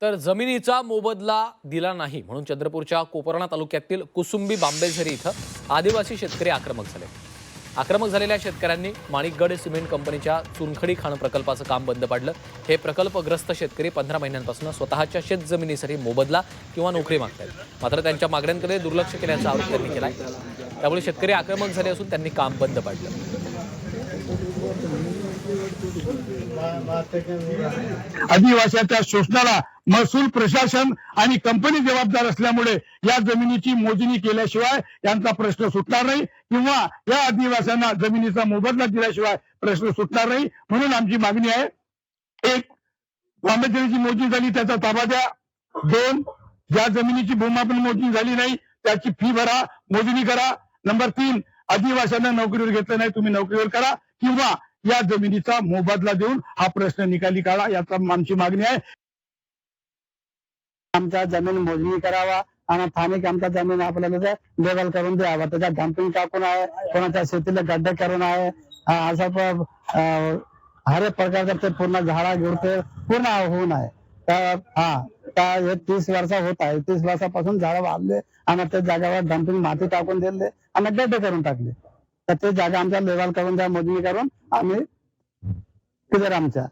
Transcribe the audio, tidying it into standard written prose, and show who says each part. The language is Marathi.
Speaker 1: तर जमिनीचा मोबदला दिला नाही म्हणून चंद्रपूरच्या कोपरना तालुक्यातील कुसुंबी बांबेझरी इथं आदिवासी शेतकरी आक्रमक झाले। आक्रमक झालेल्या शेतकऱ्यांनी माणिकगड सिमेंट कंपनीच्या चुनखडी खाण प्रकल्पाचं काम बंद पाडलं। हे प्रकल्पग्रस्त शेतकरी 15 महिन्यांपासून स्वतःच्या शेतजमिनीसाठी मोबदला किंवा नोकरी मागतात, मात्र त्यांच्या मागण्यांकडे दुर्लक्ष केल्याचा आरोप त्यांनी केलाय। त्यामुळे शेतकरी आक्रमक झाले असून त्यांनी काम बंद पाडलं।
Speaker 2: आदिवासीच्या शोषणाला महसूल प्रशासन आणि कंपनी जबाबदार असल्यामुळे या जमिनीची मोजणी केल्याशिवाय यांचा प्रश्न सुटणार नाही किंवा या आदिवासींना जमिनीचा मोबदला दिल्याशिवाय प्रश्न सुटणार नाही। म्हणून आमची मागणी आहे, एक, बांबेझरीची मोजणी झाली त्याचा ताबा द्या। दोन, ज्या जमिनीची भूमापन मोजणी झाली नाही त्याची फी भरा, मोजणी करा। नंबर 3, आदिवासींना नोकरीवर घेतलं नाही तुम्ही नोकरीवर करा किंवा या जमिनीचा मोबदला देऊन हा प्रश्न निकाली काढा, याचा आमची मागणी आहे।
Speaker 3: आमचा जमीन मोजणी करावा आणि स्थानिक आमचा जमीन आपल्याला लेवल करून द्यावा। त्याच्या डम्पिंग टाकून आहे, कोणाच्या शेतीला गड्डे करून आहे, असं हर एक प्रकारचं ते पूर्ण झाडा गिरते पूर्ण होऊन आहे। तर हे 30 वर्ष होत आहे, 30 वर्षापासून झाडं वाढले आणि त्या जागेवर डम्पिंग माती टाकून दिले आणि गड्डे करून टाकले। तर ते जागा आमच्या लेवल करून द्या, मोजणी करून आम्ही तिथे आमच्या